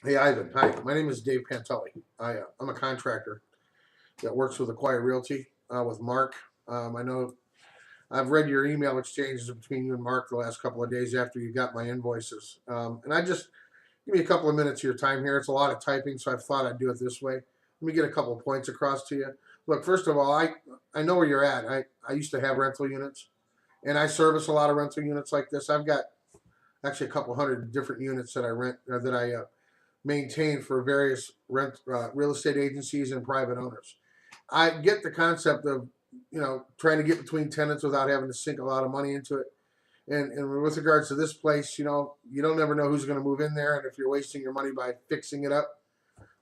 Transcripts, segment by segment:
Hey, Ivan. Hi, my name is Dave Pantelli. I'm a contractor that works with Acquire Realty with Mark. I know I've read your email exchanges between you and Mark the last couple of days after you got my invoices. And I just give me a couple of minutes of your time here. It's a lot of typing, so I thought I'd do it this way. Let me get a couple of points across to you. Look, first of all, I know where you're at. I used to have rental units, and I service a lot of rental units like this. I've got actually a couple hundred different units that I rent that I maintain for various real estate agencies and private owners. I get the concept of trying to get between tenants without having to sink a lot of money into it. And with regards to this place, you don't never know who's going to move in there, and if you're wasting your money by fixing it up,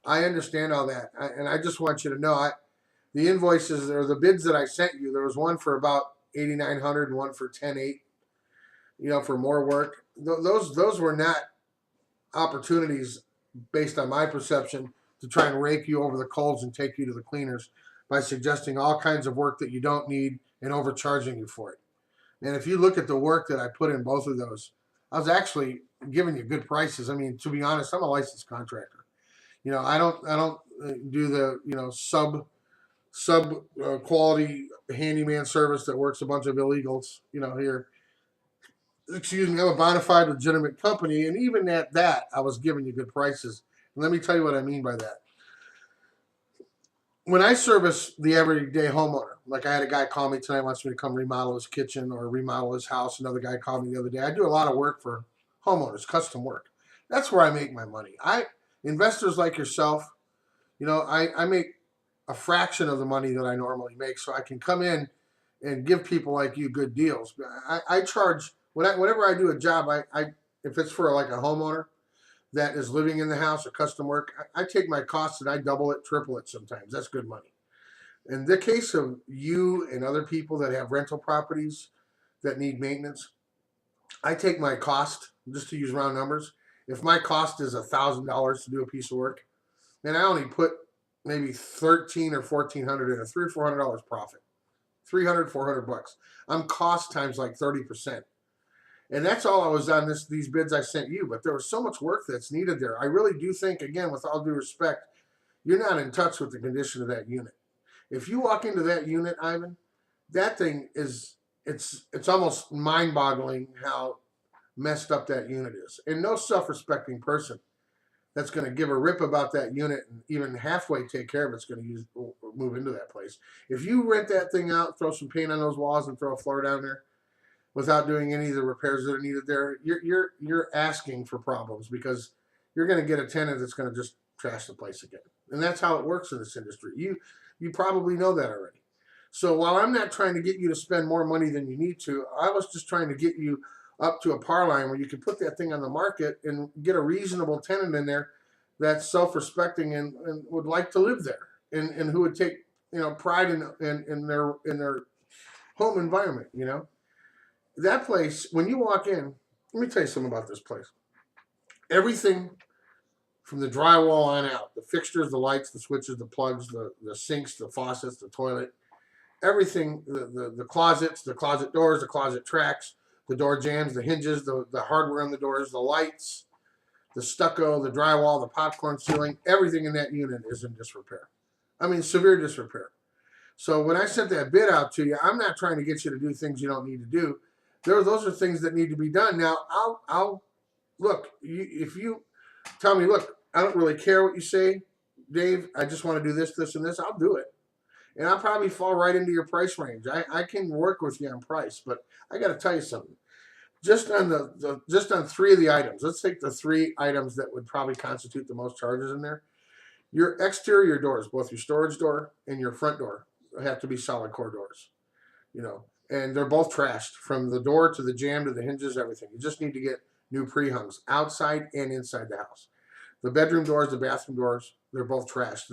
I understand all that, and I just want you to know, the invoices or the bids that I sent you, there was one for about 8,900 and one for 10,800. For more work. Those were not opportunities based on my perception to try and rake you over the coals and take you to the cleaners by suggesting all kinds of work that you don't need and overcharging you for it. And if you look at the work that I put in both of those, I was actually giving you good prices. I mean, to be honest, I'm a licensed contractor. I don't do the sub quality handyman service that works a bunch of illegals. Here, excuse me, I'm a bona fide legitimate company, and even at that, I was giving you good prices. And let me tell you what I mean by that. When I service the everyday homeowner, like I had a guy call me tonight, wants me to come remodel his kitchen or remodel his house. Another guy called me the other day. I do a lot of work for homeowners, custom work. That's where I make my money. Investors like yourself, I make a fraction of the money that I normally make, so I can come in and give people like you good deals. I charge whenever I do a job. I if it's for like a homeowner that is living in the house or custom work, I take my costs and I double it, triple it sometimes. That's good money. In the case of you and other people that have rental properties that need maintenance, I take my cost, just to use round numbers. If my cost is $1,000 to do a piece of work, then I only put maybe 13 or 1400 in a $300 or $400 profit. 300, 400 bucks. I'm cost times like 30%. And that's all I was on these bids I sent you. But there was so much work that's needed there. I really do think, again, with all due respect, you're not in touch with the condition of that unit. If you walk into that unit, Ivan, that thing is it's almost mind-boggling how messed up that unit is. And no self-respecting person that's going to give a rip about that unit and even halfway take care of it's going to move into that place. If you rent that thing out, throw some paint on those walls, and throw a floor down there, without doing any of the repairs that are needed there, you're asking for problems because you're going to get a tenant that's going to just trash the place again, and that's how it works in this industry. You probably know that already. So while I'm not trying to get you to spend more money than you need to, I was just trying to get you up to a par line where you can put that thing on the market and get a reasonable tenant in there that's self-respecting and would like to live there and who would take pride in their home environment. That place, when you walk in, let me tell you something about this place. Everything from the drywall on out, the fixtures, the lights, the switches, the plugs, the sinks, the faucets, the toilet, everything, the closets, the closet doors, the closet tracks, the door jambs, the hinges, the hardware on the doors, the lights, the stucco, the drywall, the popcorn ceiling, everything in that unit is in disrepair. I mean, severe disrepair. So when I sent that bid out to you, I'm not trying to get you to do things you don't need to do. Those are things that need to be done. Now, I'll look. If you tell me, look, I don't really care what you say, Dave. I just want to do this, this, and this. I'll do it, and I'll probably fall right into your price range. I can work with you on price, but I got to tell you something. Just on just on three of the items. Let's take the three items that would probably constitute the most charges in there. Your exterior doors, both your storage door and your front door, have to be solid core doors. You know, and they're both trashed from the door to the jamb to the hinges, everything. You just need to get new pre-hungs outside and inside the house. The bedroom doors, the bathroom doors, they're both trashed.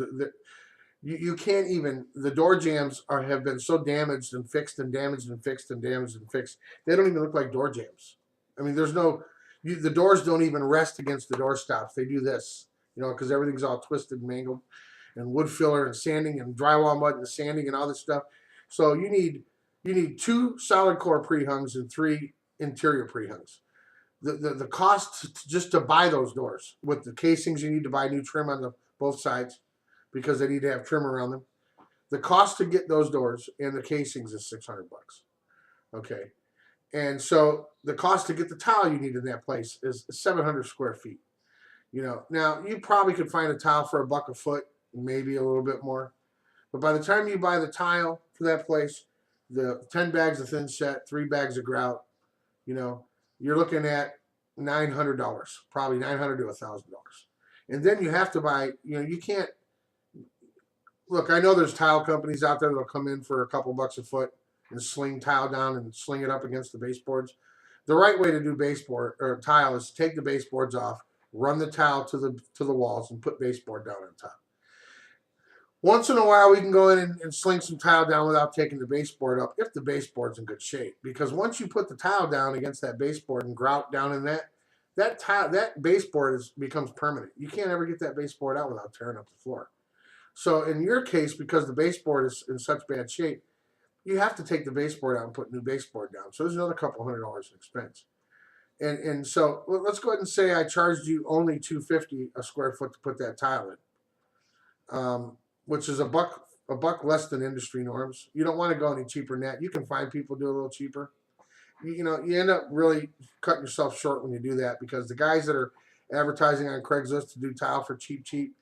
You can't even, the door jambs have been so damaged and fixed and damaged and fixed and damaged and fixed. They don't even look like door jambs. I mean, the doors don't even rest against the door stops. They do this, because everything's all twisted and mangled, and wood filler and sanding and drywall mud and sanding and all this stuff. So you need two solid core pre-hungs and three interior pre-hungs. the cost just to buy those doors with the casings, you need to buy new trim on the both sides because they need to have trim around them. The cost to get those doors and the casings is $600. Okay, and so the cost to get the tile you need in that place is 700 square feet. Now you probably could find a tile for $1 a foot, maybe a little bit more. But by the time you buy the tile for that place, the 10 bags of thin set, 3 bags of grout, you're looking at $900, probably $900 to $1,000. And then you have to buy, you can't, look, I know there's tile companies out there that'll come in for a couple bucks a foot and sling tile down and sling it up against the baseboards. The right way to do baseboard or tile is take the baseboards off, run the tile to the walls, and put baseboard down on top. Once in a while, we can go in and sling some tile down without taking the baseboard up if the baseboard's in good shape. Because once you put the tile down against that baseboard and grout down in that baseboard becomes permanent. You can't ever get that baseboard out without tearing up the floor. So in your case, because the baseboard is in such bad shape, you have to take the baseboard out and put new baseboard down. So there's another couple $100 in expense. And so let's go ahead and say I charged you only $250 a square foot to put that tile in. Which is a buck less than industry norms. You don't want to go any cheaper than that. You can find people do a little cheaper. You end up really cutting yourself short when you do that because the guys that are advertising on Craigslist to do tile for cheap,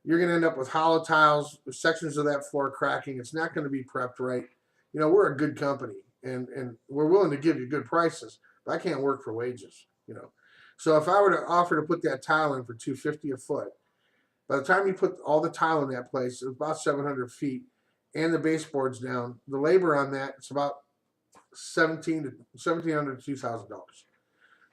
you're going to end up with hollow tiles, sections of that floor cracking. It's not going to be prepped right. We're a good company and we're willing to give you good prices, but I can't work for wages. So if I were to offer to put that tile in for $250 a foot, by the time you put all the tile in that place, it's about 700 feet, and the baseboards down. The labor on that, it's about $1,700 to $2,000.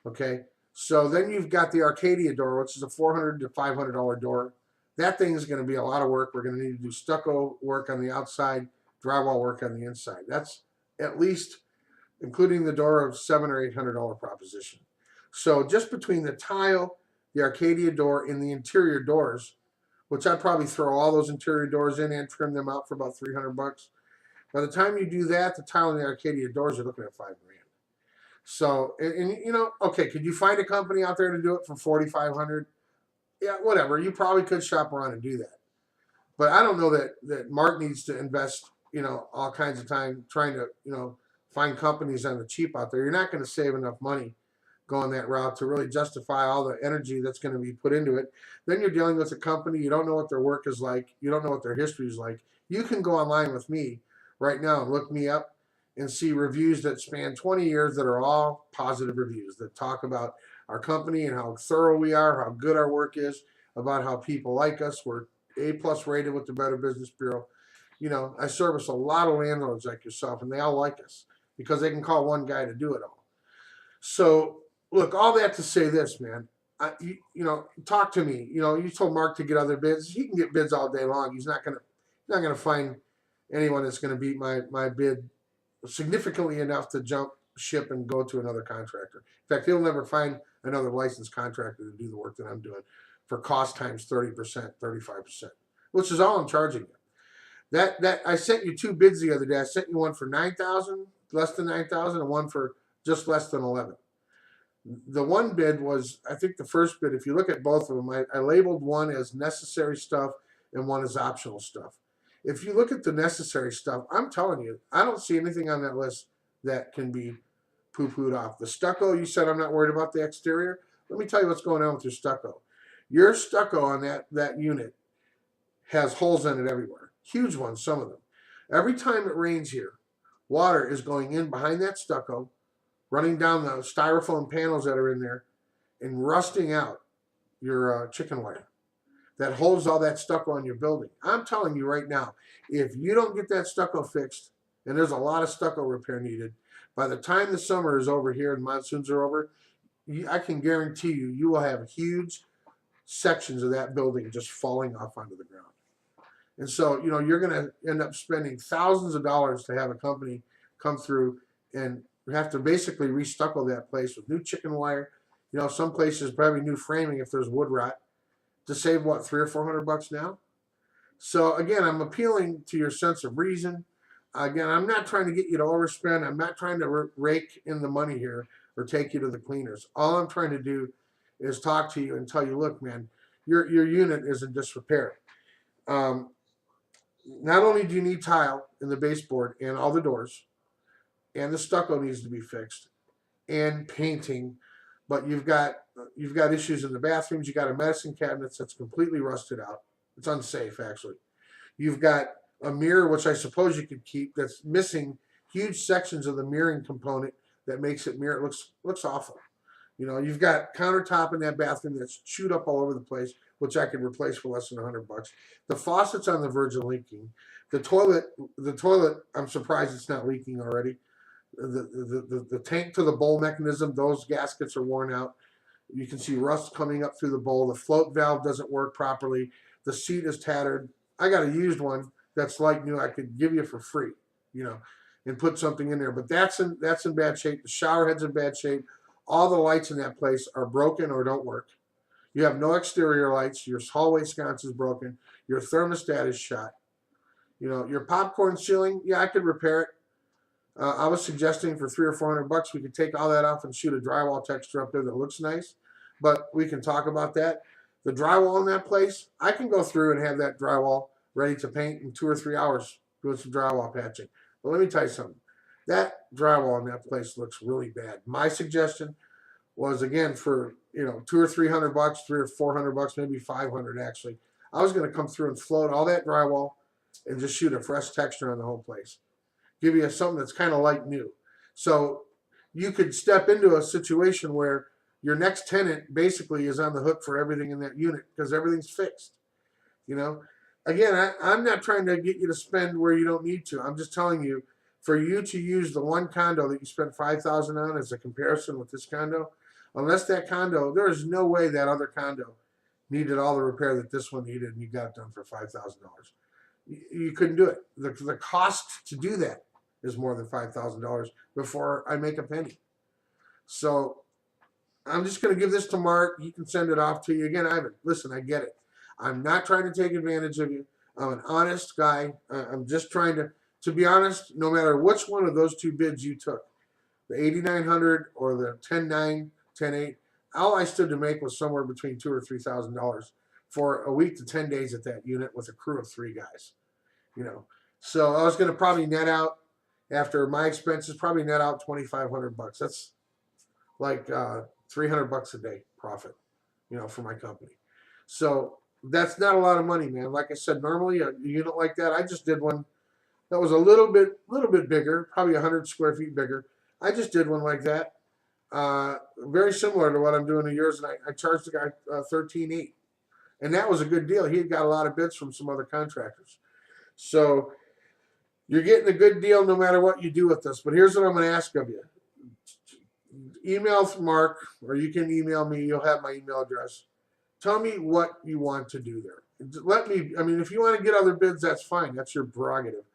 Okay, so then you've got the Arcadia door, which is a $400 to $500 door. That thing is going to be a lot of work. We're going to need to do stucco work on the outside, drywall work on the inside. That's at least, including the door, of $700 or $800 proposition. So just between the tile, the Arcadia door, and the interior doors, which I'd probably throw all those interior doors in and trim them out for about $300. By the time you do that, the tile and the Arcadia doors are looking at $5 grand. So, okay, could you find a company out there to do it for $4,500? Yeah, whatever. You probably could shop around and do that. But I don't know that Mark needs to invest, all kinds of time trying to, find companies on the cheap out there. You're not going to save enough money going that route to really justify all the energy that's going to be put into it. Then you're dealing with a company, you don't know what their work is like, you don't know what their history is like. You can go online with me right now and look me up and see reviews that span 20 years that are all positive reviews that talk about our company and how thorough we are, how good our work is, about how people like us. We're A+ rated with the Better Business Bureau. I service a lot of landlords like yourself, and they all like us because they can call one guy to do it all. So look, all that to say this, man. Talk to me. You told Mark to get other bids. He can get bids all day long. He's not gonna find anyone that's gonna beat my bid significantly enough to jump ship and go to another contractor. In fact, he'll never find another licensed contractor to do the work that I'm doing for cost times 30%, 35%, which is all I'm charging you. That I sent you 2 bids the other day. I sent you one for $9,000, less than $9,000, and one for just less than $11,000. The one bid was, I think the first bid, if you look at both of them, I labeled one as necessary stuff and one as optional stuff. If you look at the necessary stuff, I'm telling you, I don't see anything on that list that can be poo-pooed off. The stucco, you said I'm not worried about the exterior. Let me tell you what's going on with your stucco. Your stucco on that unit has holes in it everywhere. Huge ones, some of them. Every time it rains here, water is going in behind that stucco, running down the styrofoam panels that are in there, and rusting out your chicken wire that holds all that stucco on your building. I'm telling you right now, if you don't get that stucco fixed, and there's a lot of stucco repair needed, by the time the summer is over here and monsoons are over, I can guarantee you will have huge sections of that building just falling off onto the ground. And so, you're going to end up spending thousands of dollars to have a company come through and have to basically restucco that place with new chicken wire. Some places probably new framing if there's wood rot, to save what, $300 or $400 now. So again, I'm appealing to your sense of reason. Again, I'm not trying to get you to overspend. I'm not trying to rake in the money here. or take you to the cleaners. All I'm trying to do is talk to you and tell you, look, man, your unit is in disrepair. Um, Not only do you need tile in the baseboard and all the doors, and the stucco needs to be fixed, and painting, but you've got issues in the bathrooms. You got a medicine cabinet that's completely rusted out. It's unsafe, actually. You've got a mirror, which I suppose you could keep, that's missing huge sections of the mirroring component that makes it mirror. It looks awful. You've got countertop in that bathroom that's chewed up all over the place, which I could replace for less than $100. The faucet's on the verge of leaking. The toilet, I'm surprised it's not leaking already. The tank to the bowl mechanism, those gaskets are worn out. You can see rust coming up through the bowl. The float valve doesn't work properly. The seat is tattered. I got a used one that's like new. I could give you for free, and put something in there. But that's in bad shape. The shower head's in bad shape. All the lights in that place are broken or don't work. You have no exterior lights. Your hallway sconce is broken. Your thermostat is shot. Your popcorn ceiling, yeah, I could repair it. I was suggesting for $300 or $400 we could take all that off and shoot a drywall texture up there that looks nice, but we can talk about that. The drywall in that place, I can go through and have that drywall ready to paint in 2 or 3 hours doing some drywall patching. But let me tell you something. That drywall in that place looks really bad. My suggestion was, again, for $200 or $300, $300 or $400, maybe $500 actually. I was going to come through and float all that drywall and just shoot a fresh texture on the whole place. Give you something that's kind of like new. So you could step into a situation where your next tenant basically is on the hook for everything in that unit because everything's fixed. Again, I'm not trying to get you to spend where you don't need to. I'm just telling you, for you to use the one condo that you spent $5,000 on as a comparison with this condo, unless that condo, there is no way that other condo needed all the repair that this one needed and you got it done for $5,000. You couldn't do it. The cost to do that is more than $5,000 before I make a penny. So I'm just going to give this to Mark. He can send it off to you. Again, Ivan, listen, I get it. I'm not trying to take advantage of you. I'm an honest guy. I'm just trying to be honest, no matter which one of those two bids you took, the 8,900 or the 10,900, 10,800, all I stood to make was somewhere between $2,000 or $3,000 for a week to 10 days at that unit with a crew of 3 guys. So I was going to probably net out, after my expenses, probably net out $2,500. That's like $300 a day profit, for my company. So that's not a lot of money, man. Like I said, normally a unit like that, I just did one that was a little bit bigger, probably 100 square feet bigger. I just did one like that, very similar to what I'm doing to yours, and I charged the guy $13,800, and that was a good deal. He had got a lot of bids from some other contractors. So you're getting a good deal no matter what you do with this. But here's what I'm going to ask of you. Email Mark, or you can email me. You'll have my email address. Tell me what you want to do there. If you want to get other bids, that's fine. That's your prerogative.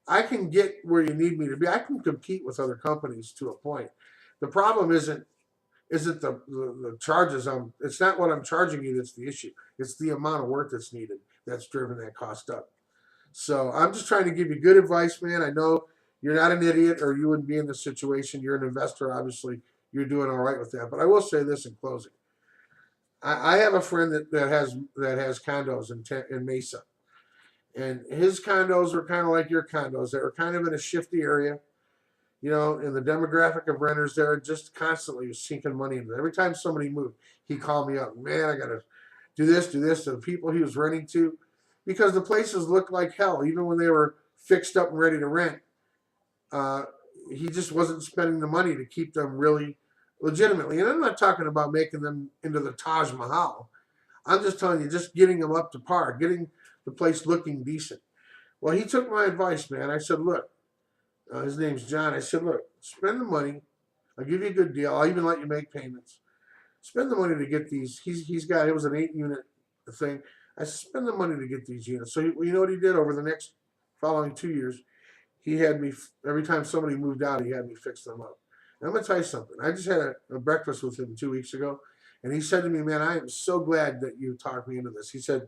I can get where you need me to be. I can compete with other companies to a point. The problem isn't the charges. It's not what I'm charging you that's the issue. It's the amount of work that's needed that's driven that cost up. So I'm just trying to give you good advice, man. I know you're not an idiot, or you wouldn't be in this situation. You're an investor, obviously. You're doing all right with that. But I will say this in closing: I have a friend that has condos in Mesa, and his condos are kind of like your condos. They were kind of in a shifty area, and the demographic of renters there just constantly sinking money into it. Every time somebody moved, he called me up. Man, I got to do this to the people he was renting to, because the places looked like hell. Even when they were fixed up and ready to rent, he just wasn't spending the money to keep them really legitimately. And I'm not talking about making them into the Taj Mahal. I'm just telling you, just getting them up to par, getting the place looking decent. Well, he took my advice, man. I said, look, his name's John. I said, look, spend the money. I'll give you a good deal. I'll even let you make payments. Spend the money to get these. It was an 8-unit thing. I said, spend the money to get these units. So you know what he did over the next following 2 years? He had me, every time somebody moved out, he had me fix them up. And I'm going to tell you something. I just had a breakfast with him 2 weeks ago, and he said to me, man, I am so glad that you talked me into this. He said,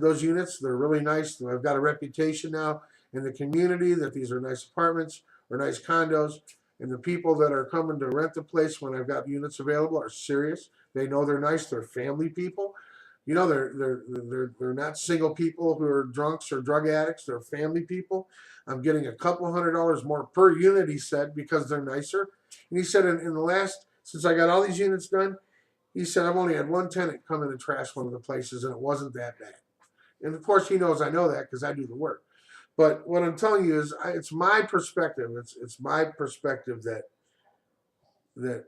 those units, they're really nice. I've got a reputation now in the community that these are nice apartments or nice condos. And the people that are coming to rent the place when I've got units available are serious. They know they're nice. They're family people. You know, they're not single people who are drunks or drug addicts. They're family people. I'm getting a couple $100 more per unit, he said, because they're nicer. And he said in the last, since I got all these units done, he said I've only had one tenant come in and trash one of the places, and it wasn't that bad. And of course, he knows I know that because I do the work. But what I'm telling you is, it's my perspective. It's my perspective that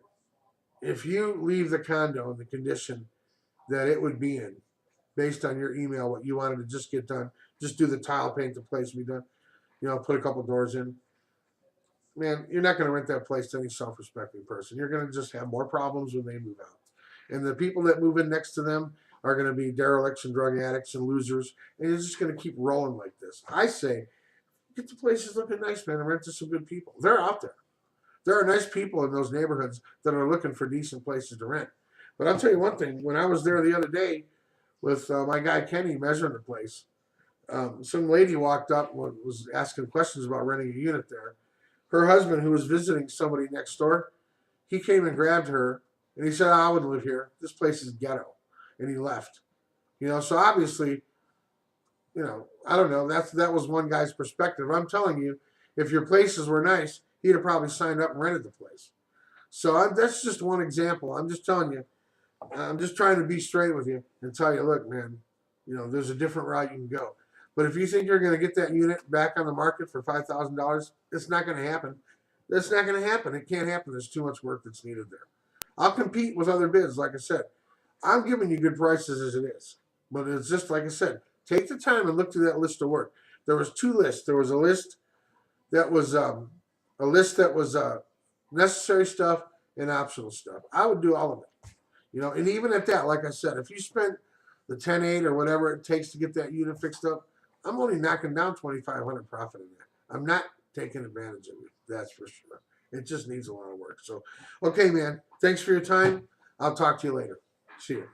if you leave the condo in the condition that it would be in, based on your email, what you wanted to just get done, just do the tile, paint the place, be done, put a couple doors in. Man, you're not going to rent that place to any self-respecting person. You're going to just have more problems when they move out. And the people that move in next to them are going to be derelicts and drug addicts and losers. And it's just going to keep rolling like this. I say, get the places looking nice, man, and rent to some good people. They're out there. There are nice people in those neighborhoods that are looking for decent places to rent. But I'll tell you one thing. When I was there the other day with my guy Kenny measuring the place, some lady walked up and was asking questions about renting a unit there. Her husband, who was visiting somebody next door, he came and grabbed her, and he said, I would live here. This place is ghetto. And he left. So obviously, I don't know. That was one guy's perspective. I'm telling you, if your places were nice, he'd have probably signed up and rented the place. So that's just one example. I'm just telling you. I'm just trying to be straight with you and tell you, look, man, there's a different route you can go. But if you think you're going to get that unit back on the market for $5,000, it's not going to happen. That's not going to happen. It can't happen. There's too much work that's needed there. I'll compete with other bids, like I said. I'm giving you good prices as it is. But it's just like I said, take the time and look through that list of work. There was two lists. There was a list that was necessary stuff and optional stuff. I would do all of it. And even at that, like I said, if you spent the 10.8 or whatever it takes to get that unit fixed up, I'm only knocking down $2,500 profit in that. I'm not taking advantage of it. That's for sure. It just needs a lot of work. So, okay, man. Thanks for your time. I'll talk to you later. See you.